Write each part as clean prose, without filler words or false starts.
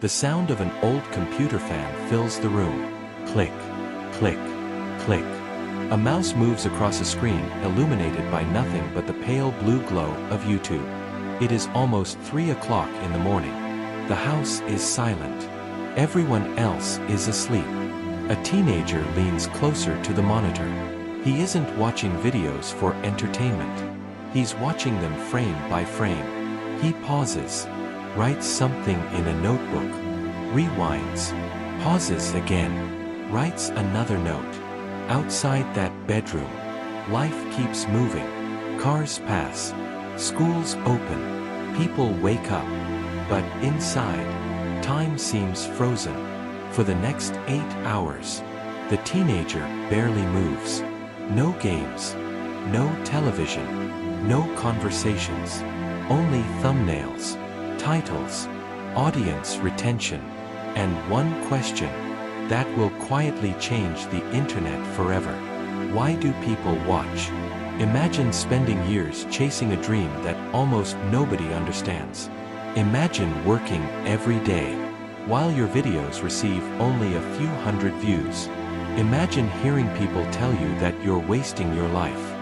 The sound of an old computer fan fills the room. Click, click, click. A mouse moves across a screen illuminated by nothing but the pale blue glow of YouTube. It is almost 3 o'clock in the morning. The house is silent. Everyone else is asleep. A teenager leans closer to the monitor. He isn't watching videos for entertainment. He's watching them frame by frame. He pauses, writes something in a notebook, rewinds, pauses again, writes another note. Outside that bedroom, life keeps moving. Cars pass, schools open, people wake up. But inside, time seems frozen. For the next 8 hours, the teenager barely moves. No games, no television, no conversations, only thumbnails, titles, audience retention, and one question that will quietly change the internet forever. Why do people watch? Imagine spending years chasing a dream that almost nobody understands. Imagine working every day, while your videos receive only a few hundred views. Imagine hearing people tell you that you're wasting your life,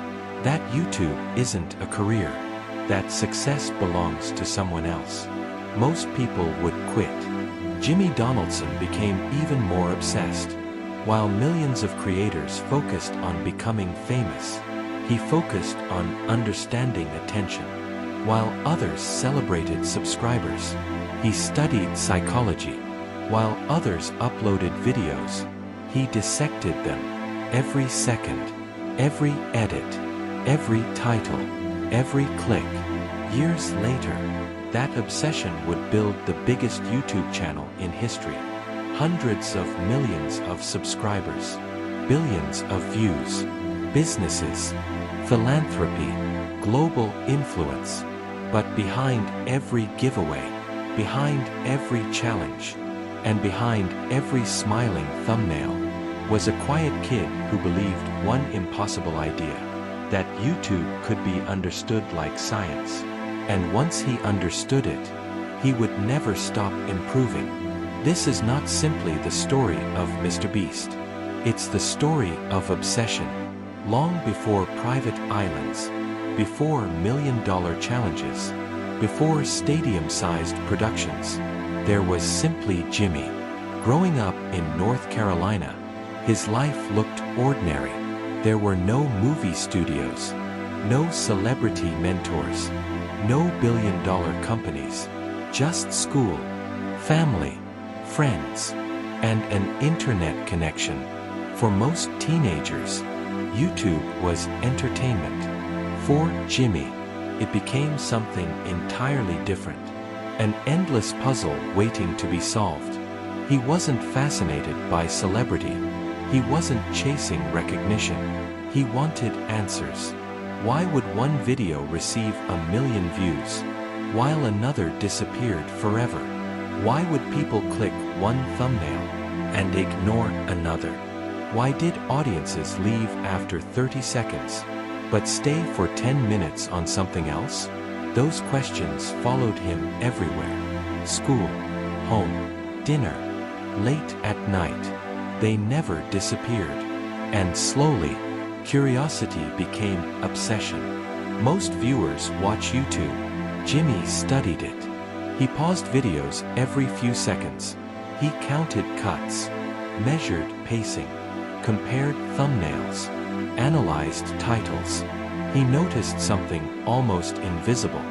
that YouTube isn't a career, that success belongs to someone else. Most people would quit. Jimmy Donaldson became even more obsessed. While millions of creators focused on becoming famous, he focused on understanding attention. While others celebrated subscribers, he studied psychology. While others uploaded videos, he dissected them. Every second, every edit, every title, every click. Years later, that obsession would build the biggest YouTube channel in history. Hundreds of millions of subscribers, billions of views, businesses, philanthropy, global influence. But behind every giveaway, behind every challenge, and behind every smiling thumbnail, was a quiet kid who believed one impossible idea, that YouTube could be understood like science. And once he understood it, he would never stop improving. This is not simply the story of MrBeast. It's the story of obsession. Long before private islands, before million-dollar challenges, before stadium-sized productions, there was simply Jimmy. Growing up in North Carolina, his life looked ordinary. There were no movie studios, no celebrity mentors, no billion-dollar companies, just school, family, friends, and an internet connection. For most teenagers, YouTube was entertainment. For Jimmy, it became something entirely different. An endless puzzle waiting to be solved. He wasn't fascinated by celebrity. He wasn't chasing recognition. He wanted answers. Why would one video receive 1 million views, while another disappeared forever? Why would people click one thumbnail and ignore another? Why did audiences leave after 30 seconds, but stay for 10 minutes on something else? Those questions followed him everywhere. School, home, dinner, late at night. They never disappeared. And slowly, curiosity became obsession. Most viewers watch YouTube. Jimmy studied it. He paused videos every few seconds. He counted cuts, measured pacing, compared thumbnails, analyzed titles. He noticed something almost invisible.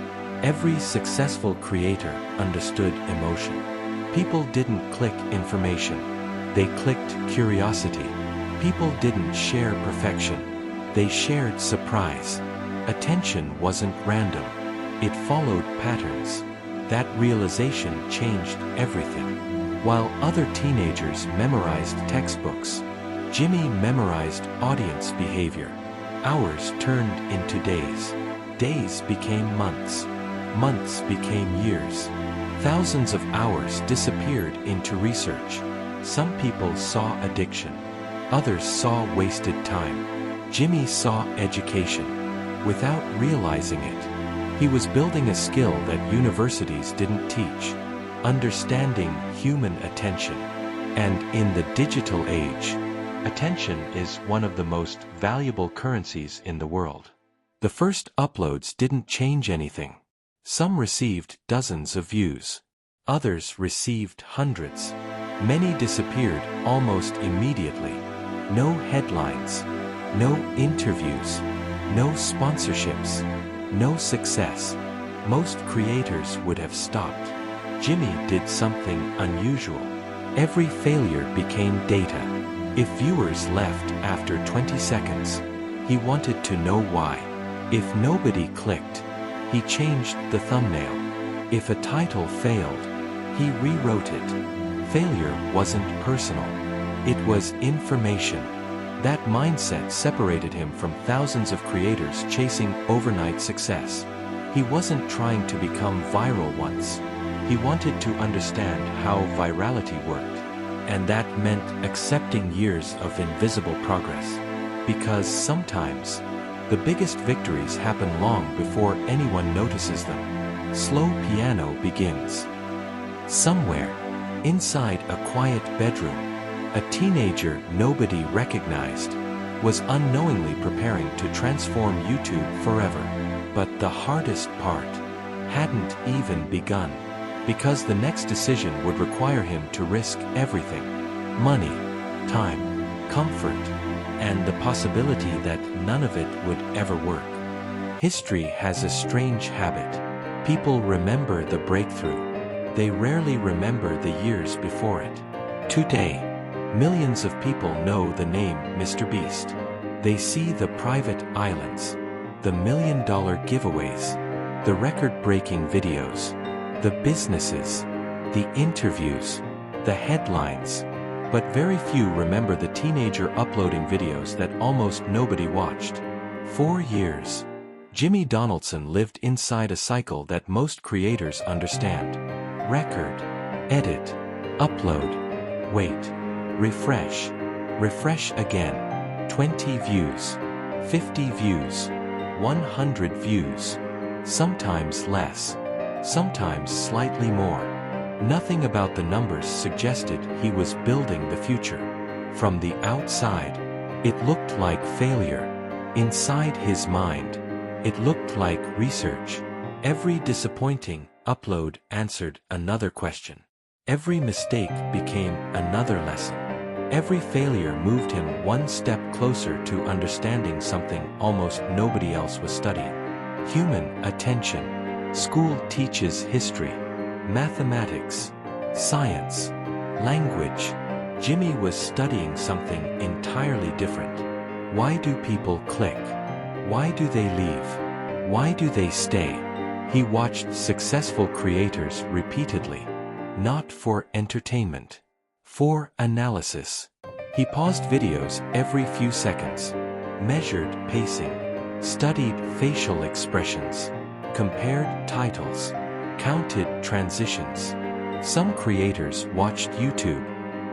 Every successful creator understood emotion. People didn't click information. They clicked curiosity. People didn't share perfection. They shared surprise. Attention wasn't random. It followed patterns. That realization changed everything. While other teenagers memorized textbooks, Jimmy memorized audience behavior. Hours turned into days. Days became months. Months became years. Thousands of hours disappeared into research. Some people saw addiction. Others saw wasted time. Jimmy saw education. Without realizing it, he was building a skill that universities didn't teach. understanding human attention. And in the digital age, attention is one of the most valuable currencies in the world. The first uploads didn't change anything. Some received dozens of views. Others received hundreds. Many disappeared almost immediately. No headlines, no interviews, no sponsorships, no success. Most creators would have stopped. Jimmy did something unusual. Every failure became data. If viewers left after 20 seconds, he wanted to know why. If nobody clicked, he changed the thumbnail. If a title failed, he rewrote it. Failure wasn't personal. It was information. That mindset separated him from thousands of creators chasing overnight success. He wasn't trying to become viral once. He wanted to understand how virality worked. And that meant accepting years of invisible progress. Because sometimes, the biggest victories happen long before anyone notices them. Slow piano begins. Somewhere, inside a quiet bedroom, a teenager nobody recognized was unknowingly preparing to transform YouTube forever. But the hardest part hadn't even begun. Because the next decision would require him to risk everything. Money, time, comfort, and the possibility that none of it would ever work. History has a strange habit. People remember the breakthrough. They rarely remember the years before it. Today, millions of people know the name MrBeast. They see the private islands, the $1 million giveaways, the record-breaking videos, the businesses, the interviews, the headlines. But very few remember the teenager uploading videos that almost nobody watched. 4 years. Jimmy Donaldson lived inside a cycle that most creators understand. Record, edit, upload, wait, refresh, refresh again. 20 views, 50 views, 100 views, sometimes less, sometimes slightly more. Nothing about the numbers suggested he was building the future. From the outside, it looked like failure. Inside his mind, it looked like research. Every disappointing upload answered another question. Every mistake became another lesson. Every failure moved him one step closer to understanding something almost nobody else was studying. Human attention. School teaches history, mathematics, science, language. Jimmy was studying something entirely different. Why do people click? Why do they leave? Why do they stay? He watched successful creators repeatedly, not for entertainment, for analysis. He paused videos every few seconds, measured pacing, studied facial expressions, compared titles, counted transitions. Some creators watched YouTube.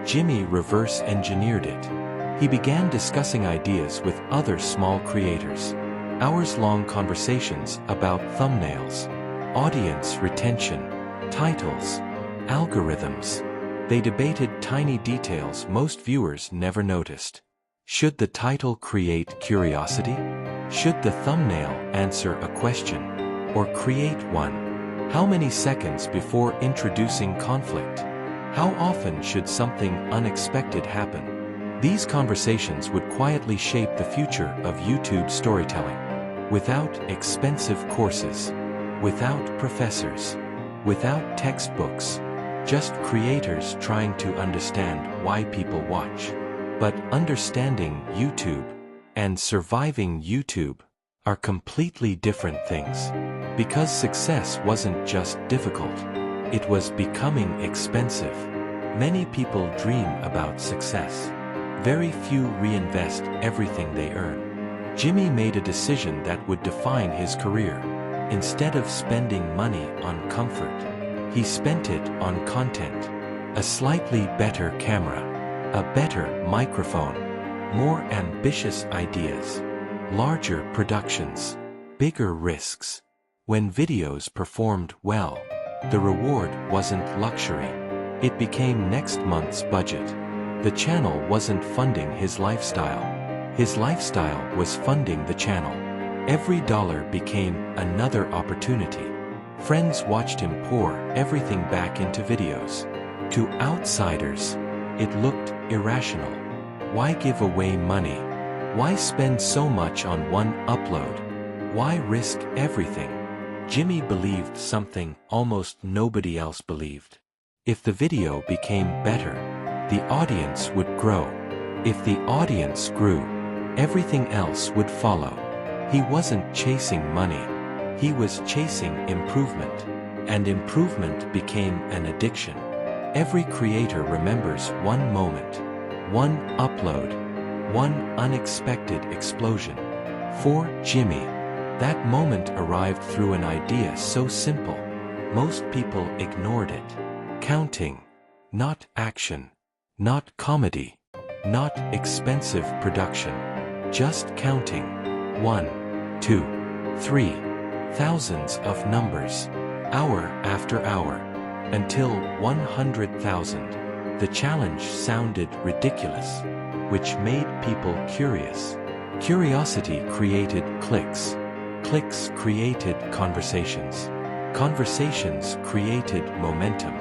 Jimmy reverse-engineered it. He began discussing ideas with other small creators. Hours-long conversations about thumbnails, audience retention, titles, algorithms. They debated tiny details most viewers never noticed. Should the title create curiosity? Should the thumbnail answer a question, or create one? How many seconds before introducing conflict? How often should something unexpected happen? These conversations would quietly shape the future of YouTube storytelling. Without expensive courses, without professors, without textbooks, just creators trying to understand why people watch. But understanding YouTube and surviving YouTube are completely different things. Because success wasn't just difficult, it was becoming expensive. Many people dream about success. Very few reinvest everything they earn. Jimmy made a decision that would define his career. Instead of spending money on comfort, he spent it on content. A slightly better camera, a better microphone, more ambitious ideas, larger productions, bigger risks. When videos performed well, The reward wasn't luxury. It became next month's budget. The channel wasn't funding his lifestyle. His lifestyle was funding the channel. Every dollar became another opportunity. Friends watched him pour everything back into videos. To outsiders, it looked irrational. Why give away money? Why spend so much on one upload? Why risk everything? Jimmy believed something almost nobody else believed. If the video became better, the audience would grow. If the audience grew, everything else would follow. He wasn't chasing money. He was chasing improvement. And improvement became an addiction. Every creator remembers one moment, one upload, one unexpected explosion. For Jimmy, that moment arrived through an idea so simple, most people ignored it. Counting. Not action. Not comedy. Not expensive production. Just counting. 1, 2, 3. Thousands of numbers. Hour after hour. Until 100,000. The challenge sounded ridiculous, which made people curious. Curiosity created clicks. Clicks created conversations. Conversations created momentum.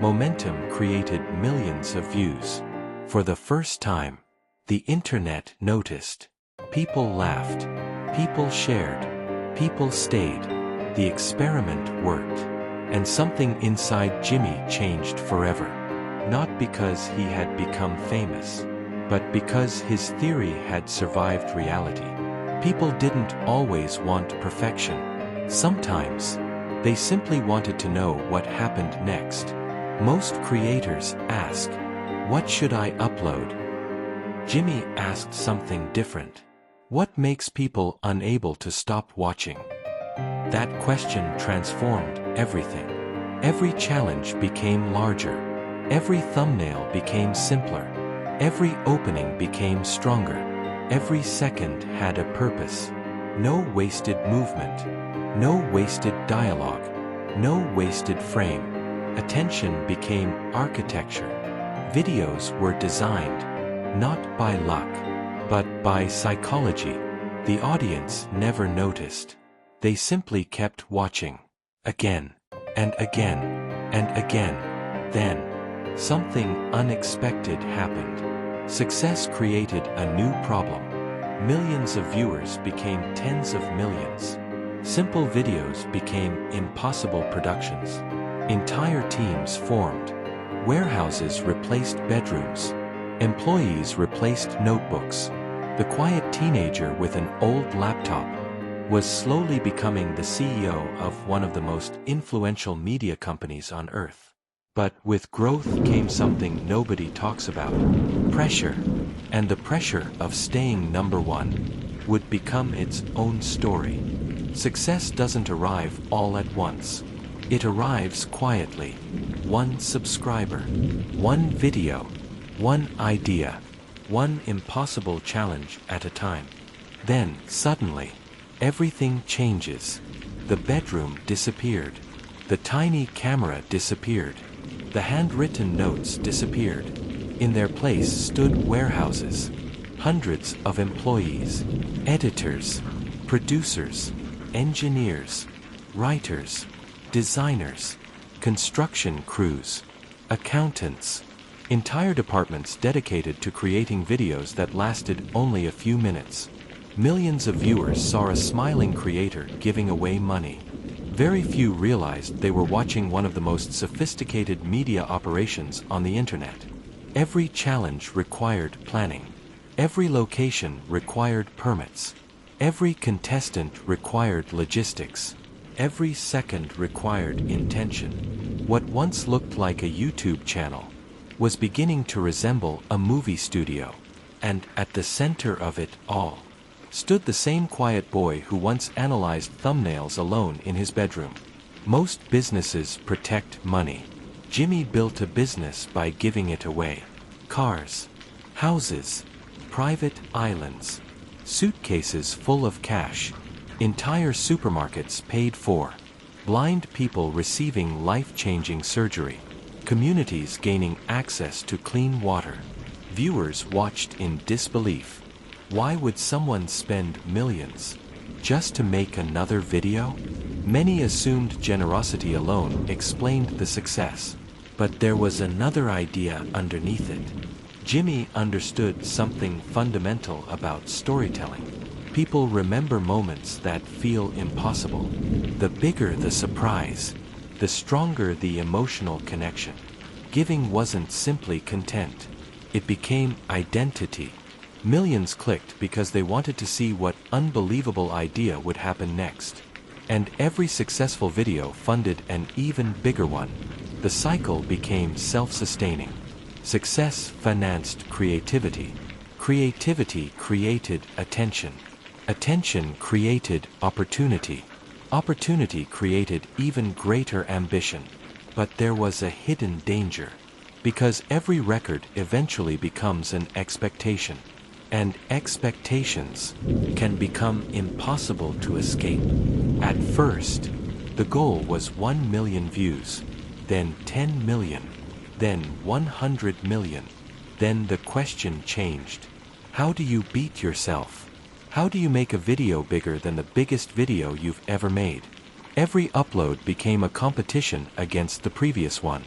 Momentum created millions of views. For the first time, the internet noticed. People laughed. People shared. People stayed. The experiment worked. And something inside Jimmy changed forever. Not because he had become famous, but because his theory had survived reality. People didn't always want perfection. Sometimes, they simply wanted to know what happened next. Most creators ask, "What should I upload?" Jimmy asked something different. What makes people unable to stop watching? That question transformed everything. Every challenge became larger. Every thumbnail became simpler. Every opening became stronger. Every second had a purpose. No wasted movement. No wasted dialogue. No wasted frame. Attention became architecture. Videos were designed, not by luck, but by psychology. The audience never noticed. They simply kept watching. Again, and again, and again. Then, something unexpected happened. Success created a new problem. Millions of viewers became tens of millions. Simple videos became impossible productions. Entire teams formed. Warehouses replaced bedrooms. Employees replaced notebooks. The quiet teenager with an old laptop was slowly becoming the CEO of one of the most influential media companies on earth. But with growth came something nobody talks about. Pressure. And the pressure of staying number one would become its own story. Success doesn't arrive all at once. It arrives quietly. One subscriber. One video. One idea. One impossible challenge at a time. Then, suddenly, everything changes. The bedroom disappeared. The tiny camera disappeared. The handwritten notes disappeared. In their place stood warehouses. Hundreds of employees. Editors. Producers. Engineers. Writers. Designers. Construction crews. Accountants. Entire departments dedicated to creating videos that lasted only a few minutes. Millions of viewers saw a smiling creator giving away money. Very few realized they were watching one of the most sophisticated media operations on the internet. Every challenge required planning. Every location required permits. Every contestant required logistics. Every second required intention. What once looked like a YouTube channel was beginning to resemble a movie studio. And at the center of it all stood the same quiet boy who once analyzed thumbnails alone in his bedroom. Most businesses protect money. Jimmy built a business by giving it away. Cars, houses, private islands, suitcases full of cash, entire supermarkets paid for. blind people receiving life-changing surgery, communities gaining access to clean water. Viewers watched in disbelief. Why would someone spend millions just to make another video? Many assumed generosity alone explained the success. But there was another idea underneath it. Jimmy understood something fundamental about storytelling. People remember moments that feel impossible. The bigger the surprise, the stronger the emotional connection. Giving wasn't simply content. It became identity. Millions clicked because they wanted to see what unbelievable idea would happen next. And every successful video funded an even bigger one. The cycle became self-sustaining. Success financed creativity. Creativity created attention. Attention created opportunity. Opportunity created even greater ambition. But there was a hidden danger. Because every record eventually becomes an expectation. And expectations can become impossible to escape. At first, the goal was 1 million views, then 10 million, then 100 million. Then the question changed. How do you beat yourself? How do you make a video bigger than the biggest video you've ever made? Every upload became a competition against the previous one.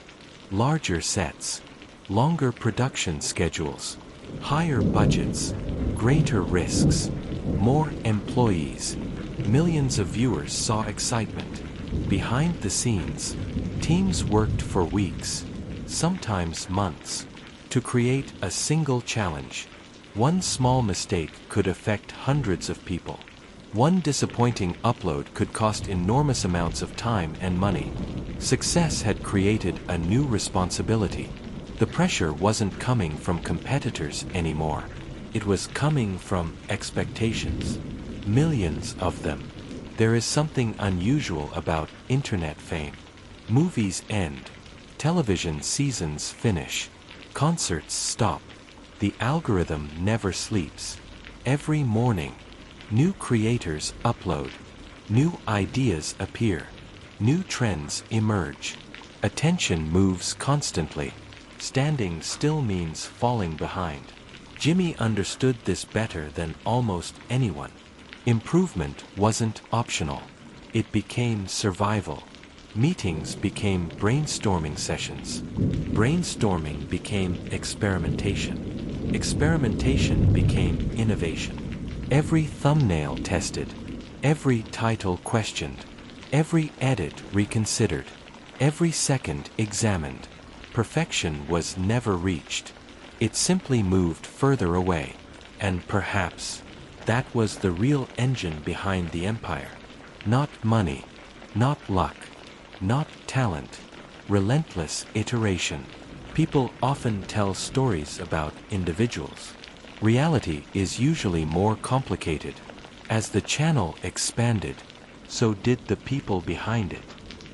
Larger sets, longer production schedules, higher budgets, greater risks, more employees. Millions of viewers saw excitement. Behind the scenes, teams worked for weeks, sometimes months, to create a single challenge. One small mistake could affect hundreds of people. One disappointing upload could cost enormous amounts of time and money. Success had created a new responsibility. The pressure wasn't coming from competitors anymore. It was coming from expectations. Millions of them. There is something unusual about internet fame. Movies end. Television seasons finish. Concerts stop. The algorithm never sleeps. Every morning, new creators upload. New ideas appear. New trends emerge. Attention moves constantly. Standing still means falling behind. Jimmy understood this better than almost anyone. Improvement wasn't optional. It became survival. Meetings became brainstorming sessions. Brainstorming became experimentation. Experimentation became innovation. Every thumbnail tested. Every title questioned. Every edit reconsidered. Every second examined. Perfection was never reached. It simply moved further away. And perhaps that was the real engine behind the empire. Not money, not luck, not talent. Relentless iteration. People often tell stories about individuals. Reality is usually more complicated. As the channel expanded, so did the people behind it.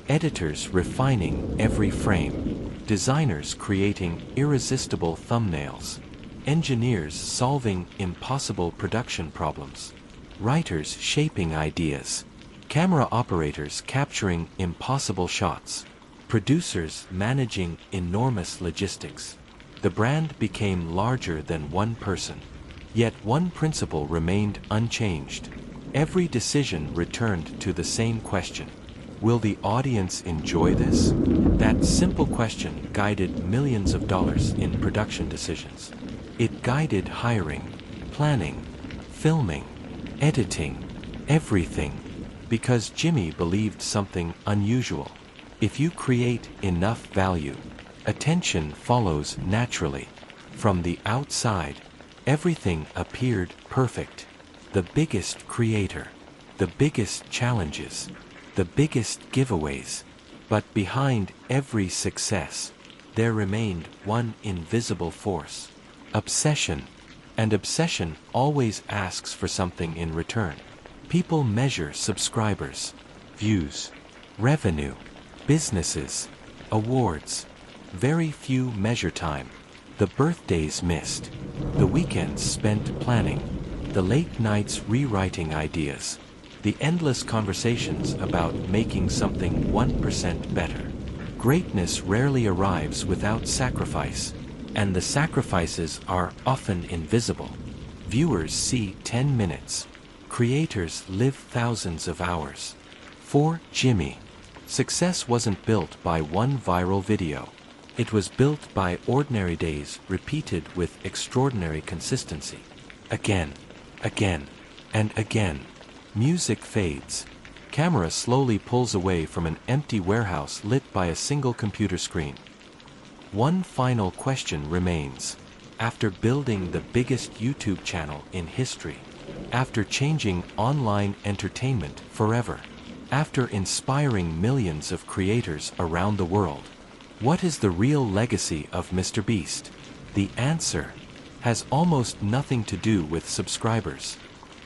Editors refining every frame. Designers creating irresistible thumbnails. Engineers solving impossible production problems. Writers shaping ideas. Camera operators capturing impossible shots. Producers managing enormous logistics. The brand became larger than one person. Yet one principle remained unchanged. Every decision returned to the same question. Will the audience enjoy this? That simple question guided millions of dollars in production decisions. It guided hiring, planning, filming, editing, everything. Because Jimmy believed something unusual. If you create enough value, attention follows naturally. From the outside, everything appeared perfect. The biggest creator, the biggest challenges, the biggest giveaways. But behind every success, there remained one invisible force. Obsession. And obsession always asks for something in return. People measure subscribers, views, revenue, businesses, awards. Very few measure time. The birthdays missed. The weekends spent planning. The late nights rewriting ideas. The endless conversations about making something 1% better. Greatness rarely arrives without sacrifice, and the sacrifices are often invisible. Viewers see 10 minutes. Creators live thousands of hours. For Jimmy, success wasn't built by one viral video. It was built by ordinary days repeated with extraordinary consistency. Again, and again. Music fades. Camera slowly pulls away from an empty warehouse lit by a single computer screen. One final question remains. After building the biggest YouTube channel in history, after changing online entertainment forever, after inspiring millions of creators around the world, what is the real legacy of MrBeast? The answer has almost nothing to do with subscribers.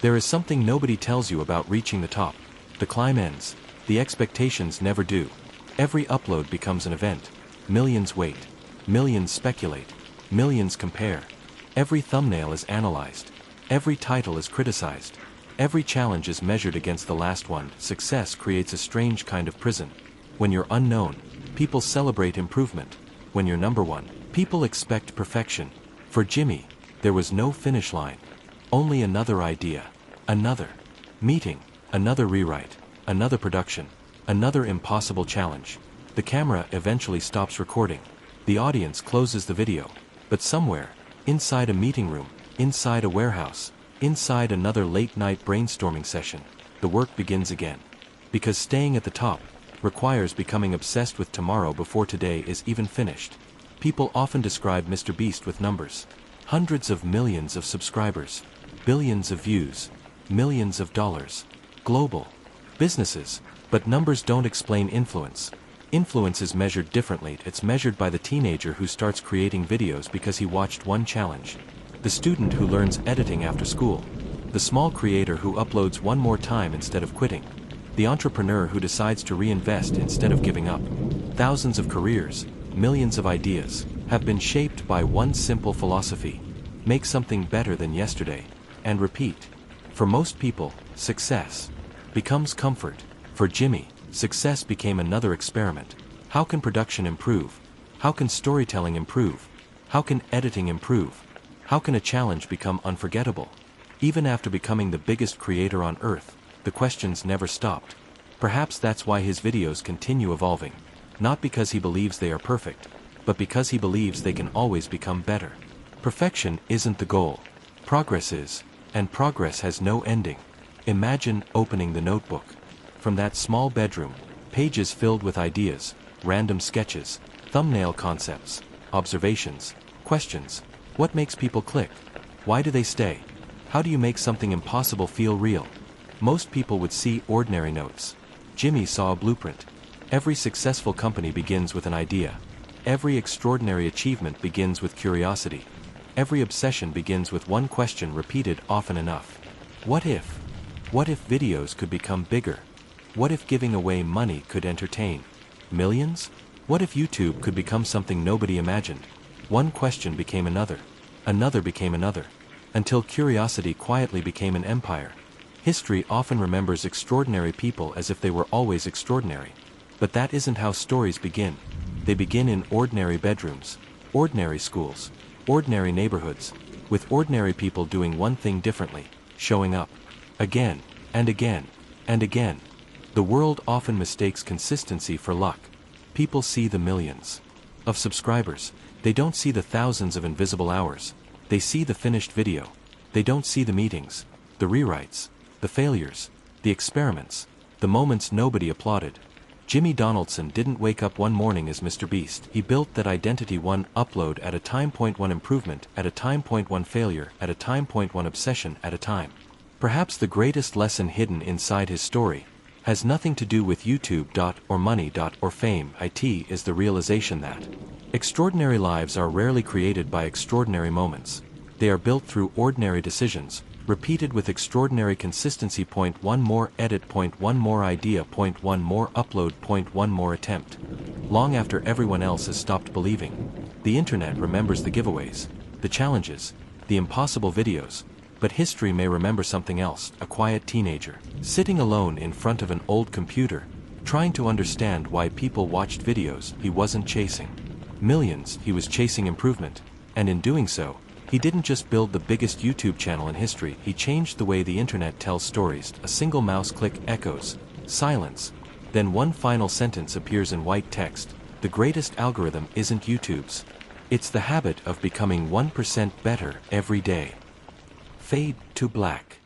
There is something nobody tells you about reaching the top. The climb ends. The expectations never do. Every upload becomes an event. Millions wait. Millions speculate. Millions compare. Every thumbnail is analyzed. Every title is criticized. Every challenge is measured against the last one. Success creates a strange kind of prison. When you're unknown, people celebrate improvement. When you're number one, people expect perfection. For Jimmy, there was no finish line. Only another idea. Another meeting. Another rewrite. Another production. Another impossible challenge. The camera eventually stops recording. The audience closes the video. But somewhere, inside a meeting room, inside a warehouse, inside another late-night brainstorming session, the work begins again. Because staying at the top requires becoming obsessed with tomorrow before today is even finished. People often describe MrBeast with numbers. Hundreds of millions of subscribers, billions of views, millions of dollars, global businesses. But numbers don't explain influence. Influence is measured differently. It's measured by the teenager who starts creating videos because he watched one challenge, the student who learns editing after school, the small creator who uploads one more time instead of quitting, the entrepreneur who decides to reinvest instead of giving up. Thousands of careers, millions of ideas, have been shaped by one simple philosophy: make something better than yesterday, and repeat. For most people, success becomes comfort. For Jimmy, success became another experiment. How can production improve? How can storytelling improve? How can editing improve? How can a challenge become unforgettable? Even after becoming the biggest creator on earth, the questions never stopped. Perhaps that's why his videos continue evolving. Not because he believes they are perfect, but because he believes they can always become better. Perfection isn't the goal. Progress is, and progress has no ending. Imagine opening the notebook. From that small bedroom, pages filled with ideas, random sketches, thumbnail concepts, observations, questions. What makes people click? Why do they stay? How do you make something impossible feel real? Most people would see ordinary notes. Jimmy saw a blueprint. Every successful company begins with an idea. Every extraordinary achievement begins with curiosity. Every obsession begins with one question repeated often enough. What if? What if videos could become bigger? What if giving away money could entertain millions? What if YouTube could become something nobody imagined? One question became another. Another became another. Until curiosity quietly became an empire. History often remembers extraordinary people as if they were always extraordinary. But that isn't how stories begin. They begin in ordinary bedrooms, ordinary schools, ordinary neighborhoods, with ordinary people doing one thing differently, showing up. Again, and again, and again. The world often mistakes consistency for luck. People see the millions of subscribers. They don't see the thousands of invisible hours. They see the finished video. They don't see the meetings, the rewrites, the failures, the experiments, the moments nobody applauded. Jimmy Donaldson didn't wake up one morning as MrBeast. He built that identity, one upload at a time, one improvement at a time, one failure at a time, one obsession at a time. Perhaps the greatest lesson hidden inside his story has nothing to do with YouTube or money or fame. It is the realization that extraordinary lives are rarely created by extraordinary moments. They are built through ordinary decisions, repeated with extraordinary consistency. One more edit, one more idea, one more upload, one more attempt. Long after everyone else has stopped believing, the internet remembers the giveaways, the challenges, the impossible videos, But history may remember something else, a quiet teenager, sitting alone in front of an old computer, trying to understand why people watched videos he wasn't chasing millions, he was chasing improvement, and in doing so, he didn't just build the biggest YouTube channel in history, he changed the way the internet tells stories. A single mouse click echoes silence. Then one final sentence appears in white text. The greatest algorithm isn't YouTube's. It's the habit of becoming 1% better every day. Fade to black.